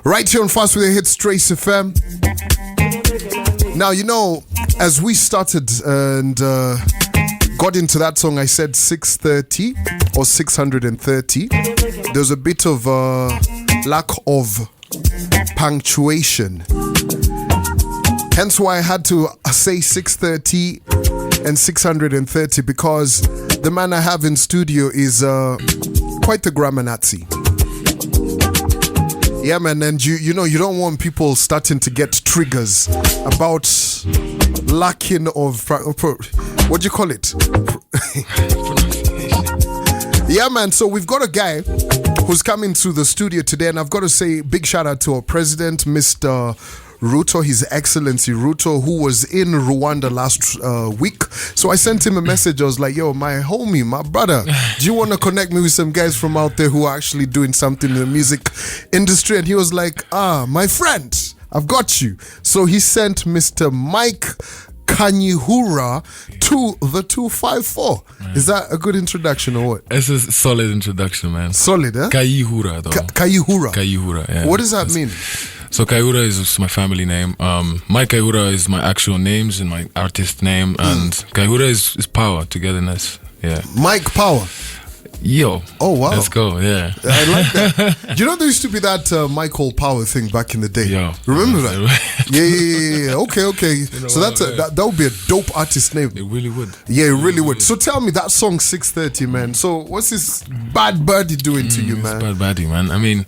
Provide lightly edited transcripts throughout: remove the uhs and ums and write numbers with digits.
Right here on Fast With The Hits, Trace FM. Now, you know, as we started and got into that song, I said 630 or 630. There's a bit of lack of punctuation. Hence why I had to say 630 and 630, because the man I have in studio is quite a grammar Nazi. Yeah, man, and you know, you don't want people starting to get triggers about lacking of what do you call it? Yeah, man, so we've got a guy who's coming to the studio today, and I've got to say big shout out to our president, Mr. Ruto, His Excellency Ruto, who was in Rwanda last week. So I sent him a message. I was like, yo, my homie, my brother, do you want to connect me with some guys from out there who are actually doing something in the music industry? And he was like, my friend, I've got you. So he sent Mr. Mike Kayihura to the 254. Man. Is that a good introduction or what? It's a solid introduction, man. Solid, eh? Kayihura, though. Kayihura. Kayihura, yeah. What does that mean? So Kayihura is my family name. Mike Kayihura is my actual names and my artist name. And Kayihura is power, togetherness. Yeah. Mike Power. Yo. Oh, wow. Let's go, yeah. I like that. You know, there used to be that Michael Power thing back in the day. Yo. Remember that? Yeah. Okay. You know, so that would be a dope artist name. It really would. Yeah, it really would. So tell me, that song 630, man. So what's this bad birdie doing to you, man? Bad birdie, man. I mean,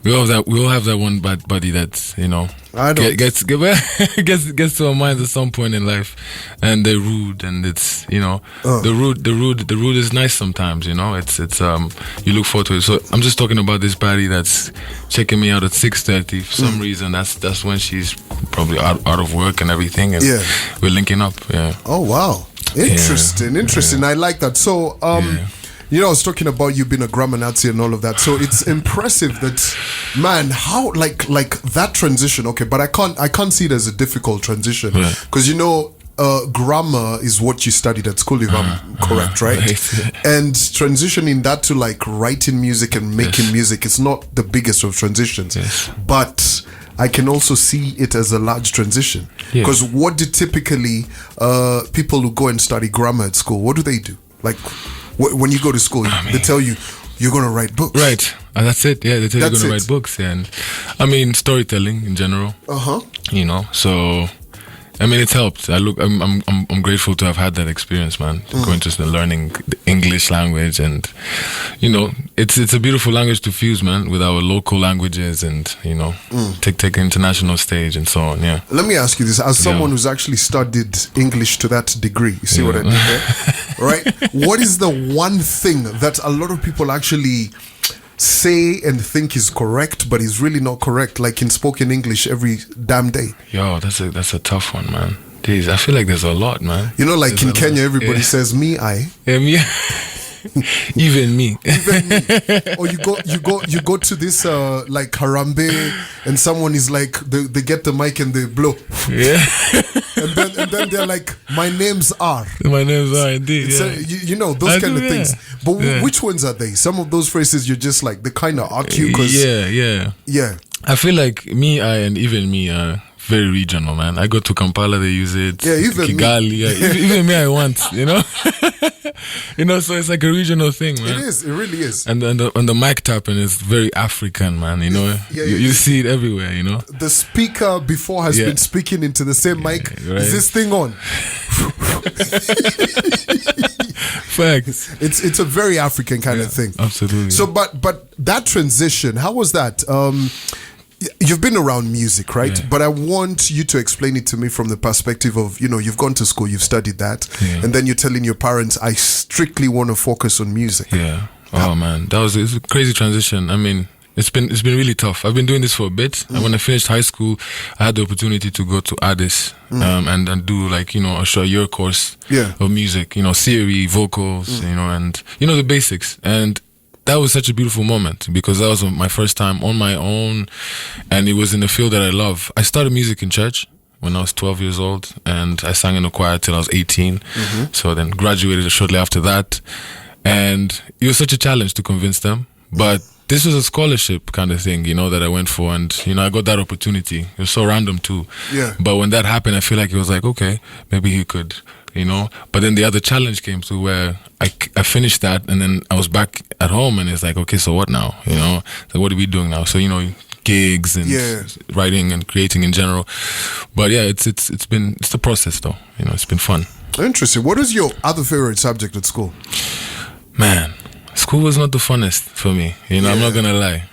we all have that one bad buddy that, you know, gets to our minds at some point in life, and they're rude, and it's, you know, the rude is nice sometimes, you know. It's you look forward to it. So I'm just talking about this buddy that's checking me out at 6:30 for some reason. That's when she's probably out of work and everything, and we're linking up. Yeah. Oh wow, interesting. Yeah. I like that. So you know, I was talking about you being a grammar Nazi and all of that. So it's impressive that, man, how like that transition. Okay, but I can't see it as a difficult transition, because you know, grammar is what you studied at school, if I'm correct, right? And transitioning that to like writing music and making music, it's not the biggest of transitions, but I can also see it as a large transition, because what do typically people who go and study grammar at school, what do they do? Like, when you go to school, they tell you you're going to write books. Right. That's it. Yeah, they tell you you're going to write books. And I mean, storytelling in general. You know, so I mean, it's helped. I'm grateful to have had that experience, man. Going to learning the English language, and you know, it's a beautiful language to fuse, man, with our local languages, and you know, take international stage and so on. Yeah. Let me ask you this: as someone who's actually studied English to that degree, you see what I mean there, right? What is the one thing that a lot of people actually say and think is correct, but is really not correct, like in spoken English every damn day? Yo, that's a tough one, man. Jeez, I feel like there's a lot, man. You know, like there's in Kenya, everybody says me, I. Yeah, me. Even me. Or you go to this like Harambe, and someone is like, they get the mic and they blow. Yeah. and then they're like, my names are. My names are indeed. You know, those kind of things. But which ones are they? Some of those phrases you're just like, they kind of argue because. Yeah. I feel like me, I, and even me are very regional, man. I go to Kampala, they use it. Yeah, even Kigali. Me. Yeah, even me, I want, you know. You know, so it's like a regional thing, man. It is. It really is. And the mic tapping is very African, man. You know, you see it everywhere. You know, the speaker before has been speaking into the same mic. Right. Is this thing on? Facts. It's a very African kind of thing. Absolutely. So, but that transition, how was that? You've been around music, right? But I want you to explain it to me from the perspective of, you know, you've gone to school, you've studied that, and then you're telling your parents, I strictly want to focus on music. Yeah. Oh man, it's a crazy transition. I mean, it's been really tough. I've been doing this for a bit. And when I finished high school, I had the opportunity to go to Addis and do like, you know, a short year course of music, you know, theory, vocals, you know, and you know, the basics. And that was such a beautiful moment because that was my first time on my own, and it was in the field that I love. I started music in church when I was 12 years old, and I sang in a choir till I was 18. So then graduated shortly after that, and it was such a challenge to convince them, but this was a scholarship kind of thing, that I went for, and I got that opportunity. It was so random too. Yeah. But when that happened, I feel like it was like, okay, maybe he could, But then the other challenge came to where I finished that, and then I was back at home, and it's like, okay, so what now? So what are we doing now? So gigs and writing and creating in general. But yeah, it's the process though. It's been fun. Interesting. What was your other favorite subject at school? Man, school was not the funnest for me. I'm not gonna lie.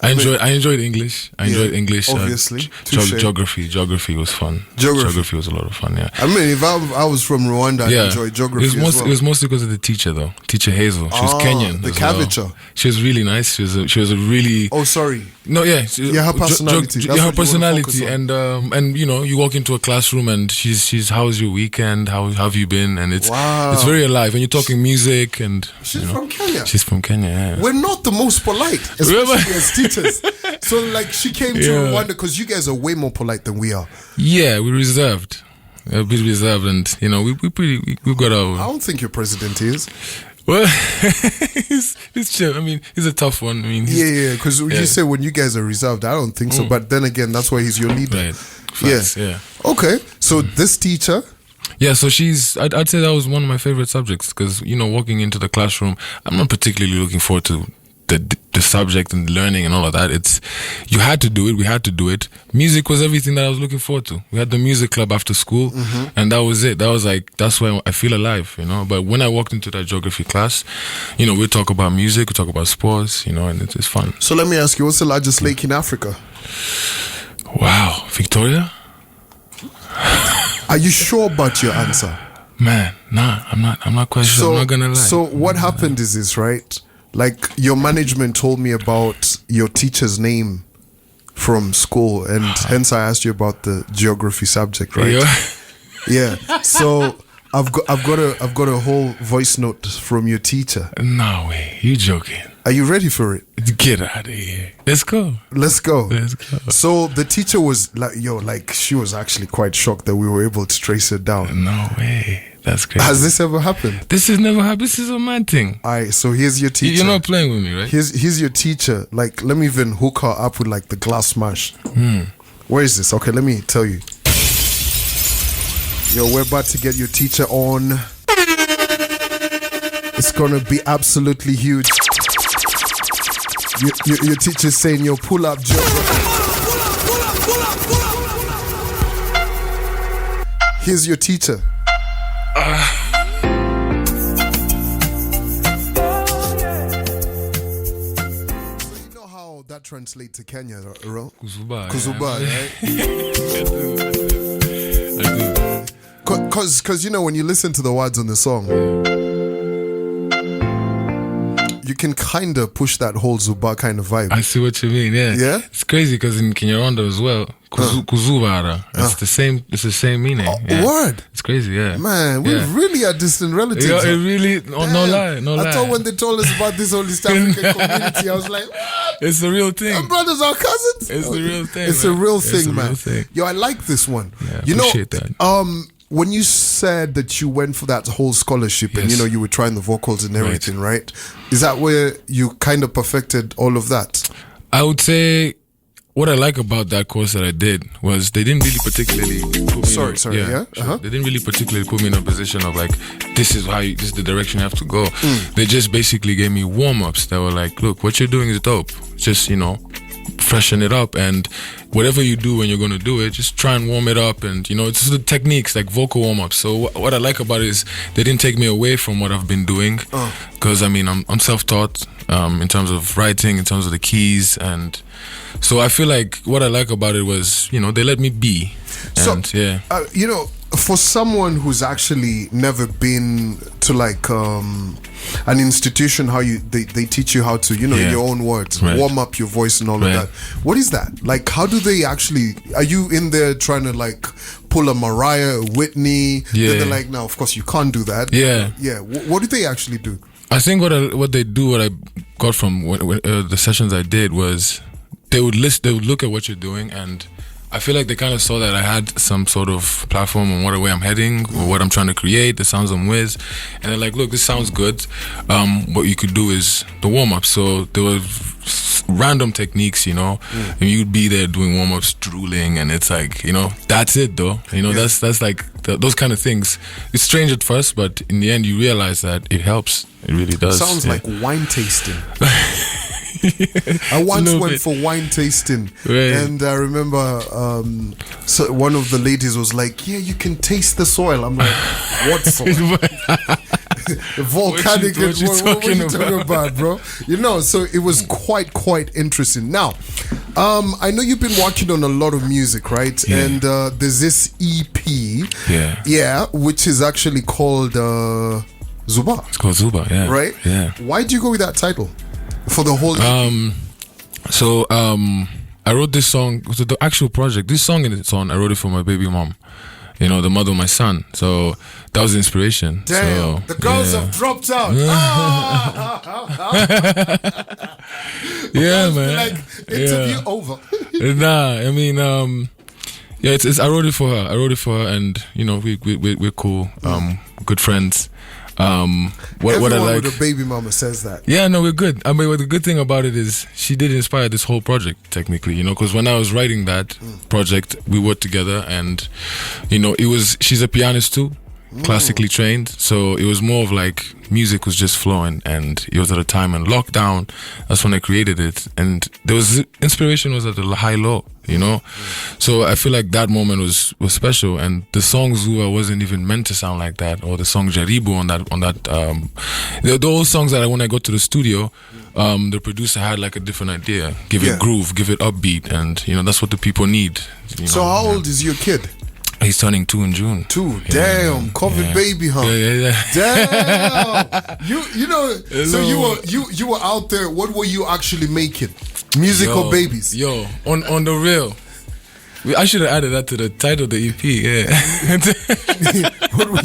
I enjoyed English. I enjoyed English. Obviously. Geography was fun. Geography was a lot of fun. Yeah. I mean, if I was from Rwanda, I'd enjoy geography It was mostly because of the teacher, though. Teacher Hazel. She was Kenyan. The Cavature. She was really nice. She was a really. Oh, sorry. No, yeah. Her personality. Her personality, and you walk into a classroom and she's how's your weekend? How have you been? And it's very alive. And you're talking music and. She's from Kenya. She's from Kenya. Yeah. We're not the most polite, especially as teachers. So like she came to Rwanda because you guys are way more polite than we are. Yeah, we're reserved. A bit reserved, and we've got our. I don't think your president is. Well, he's chill. I mean, he's a tough one. I mean, because you say when you guys are reserved, I don't think so. But then again, that's why he's your leader. Right. Facts, yeah. Okay, so this teacher. Yeah, so I'd say that was one of my favorite subjects because walking into the classroom, I'm not particularly looking forward to the subject and learning and all of that. You had to do it. We had to do it. Music was everything that I was looking forward to. We had the music club after school, and that was it. That was that's why I feel alive, But when I walked into that geography class, we talk about music, we talk about sports, and it's fun. So let me ask you, what's the largest lake in Africa? Wow, Victoria? Are you sure about your answer? Man, nah, I'm not quite sure. I'm not gonna lie. So what happened is this, right? Like your management told me about your teacher's name from school, and hence I asked you about the geography subject, right? Yeah. So I've got a whole voice note from your teacher. No way, you joking? Are you ready for it? Get out of here. Let's go. So the teacher was like, she was actually quite shocked that we were able to trace it down. No way. That's crazy. Has this ever happened? This has never happened. This is a mad thing. Alright, so here's your teacher. You're not playing with me, right? Here's your teacher. Like, let me even hook her up with like the glass smash. Where is this? Okay, let me tell you. Yo, we're about to get your teacher on. It's gonna be absolutely huge. Your teacher's saying, yo, pull up, Joe. Here's your teacher. That translate to Kenya, right? Zuba, right? I do. Because when you listen to the words on the song, you can kind of push that whole Zuba kind of vibe. I see what you mean. Yeah. It's crazy because in Kinyarwanda as well, Kuzubara. It's the same. It's the same meaning. Word. It's crazy. Yeah. Man, we really are distant relatives. Yeah, it really. No lie. I thought when they told us about this whole East African community, I was like, what? It's the real thing. Our brothers, our cousins. It's the real thing. It's a real thing, man. Yo, I like this one. Yeah, appreciate that. When you said that you went for that whole scholarship and you were trying the vocals and everything, right? Is that where you kind of perfected all of that? I would say what I like about that course that I did was they didn't really particularly put me They didn't really particularly put me in a position of like, this is the direction you have to go. They just basically gave me warm-ups that were like, look, what you're doing is dope. Just, freshen it up, and whatever you do when you're going to do it, just try and warm it up. And it's just the techniques, like vocal warm-ups. So what I like about it is they didn't take me away from what I've been doing, because I'm self-taught in terms of writing, in terms of the keys, and so I feel like what I like about it was they let me be. And, so for someone who's actually never been to like an institution, how they teach you how to in your own words warm up your voice and all of that. What is that like? How do they actually? Are you in there trying to like pull a Mariah, a Whitney? Then they're like, no, of course you can't do that. What do they actually do? I think what I got from the sessions I did was they would look at what you're doing, and I feel like they kind of saw that I had some sort of platform on what way I'm heading or what I'm trying to create, the sounds I'm with, and they're like, look, this sounds good. What you could do is the warm-up. So there were random techniques, and you'd be there doing warm-ups, drooling, and it's like, that's it though. That's like those kind of things. It's strange at first, but in the end you realize that it helps. It really does. Sounds like wine tasting. I once went for wine tasting, and I remember so one of the ladies was like, yeah, you can taste the soil. I'm like, what soil? Volcanic. What are you talking about, bro? So it was quite interesting. Now, I know you've been working on a lot of music, right? Yeah. And there's this EP, which is actually called Zuba. It's called Zuba, yeah. Right? Yeah. Why do you go with that title for the whole EP? I wrote this song, it was the actual project. This song in its own, I wrote it for my baby mom. The mother of my son. So that was the inspiration. Damn, the girls have dropped out. Yeah, man. Like, interview over. Nah, I mean, it's I wrote it for her, and we're cool, good friends. Everyone I like with a baby mama says that. Yeah, no, we're good. I mean, the good thing about it is she did inspire this whole project, technically, because when I was writing that project, we worked together, and she's a pianist too, classically trained, so it was more of like music was just flowing, and it was at a time in lockdown. That's when I created it, and there was inspiration was at a high low, so I feel like that moment was special. And the song Zuba wasn't even meant to sound like that, or the song Jaribu on that those songs that when I got to the studio, the producer had like a different idea, give it groove, give it upbeat, and that's what the people need. So how old is your kid? He's turning 2 in June. 2, damn, COVID baby, huh? Yeah. Damn. So you were out there. What were you actually making? Musical babies. Yo, on the real. I should have added that to the title of the EP. Yeah. What were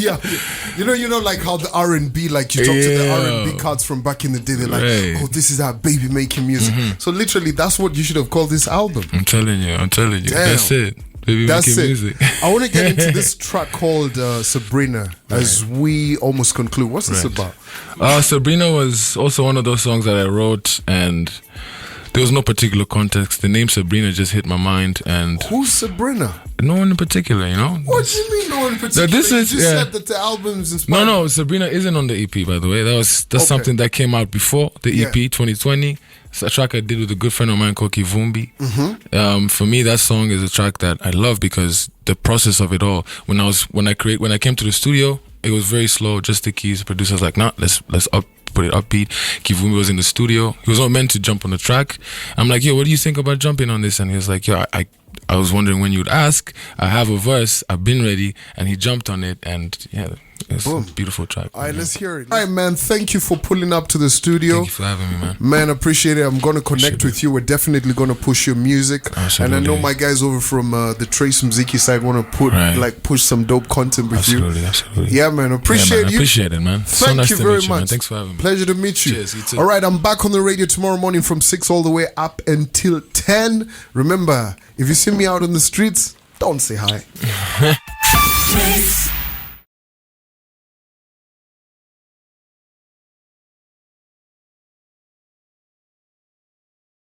you like how the R&B, like you talk to the R&B cards from back in the day. They're like, oh, this is our baby making music. So literally, that's what you should have called this album. I'm telling you. Damn. That's it. That's it. Music. I want to get into this track called Sabrina as we almost conclude. What's this about? Sabrina was also one of those songs that I wrote, and there was no particular context. The name Sabrina just hit my mind. And who's Sabrina? No one in particular, What do you mean no one in particular? No, this is, you just said that the album's inspired. No, Sabrina isn't on the EP, by the way. That's something that came out before the EP, 2020. It's a track I did with a good friend of mine called Kivumbi. For me, that song is a track that I love because the process of it all. When I came to the studio, it was very slow, just the keys. The producer was like, nah, let's put it upbeat. Kivumbi was in the studio. He was not meant to jump on the track. I'm like, yo, what do you think about jumping on this? And he was like, yo, I was wondering when you'd ask. I have a verse. I've been ready. And he jumped on it. And yeah, it's a beautiful track. All right, let's hear it. All right, man. Thank you for pulling up to the studio. Thank you for having me, man. Man, appreciate it. I'm going to connect with you. We're definitely going to push your music. Absolutely. And I know my guys over from the Trace Mziki side want to push some dope content with you. Absolutely. Yeah, man. Appreciate you. Appreciate it, man. Thank you very much. Man. Thanks for having me. Pleasure to meet you. Cheers, you too. All right, I'm back on the radio tomorrow morning from 6 all the way up until 10. Remember, if you see me out on the streets, don't say hi.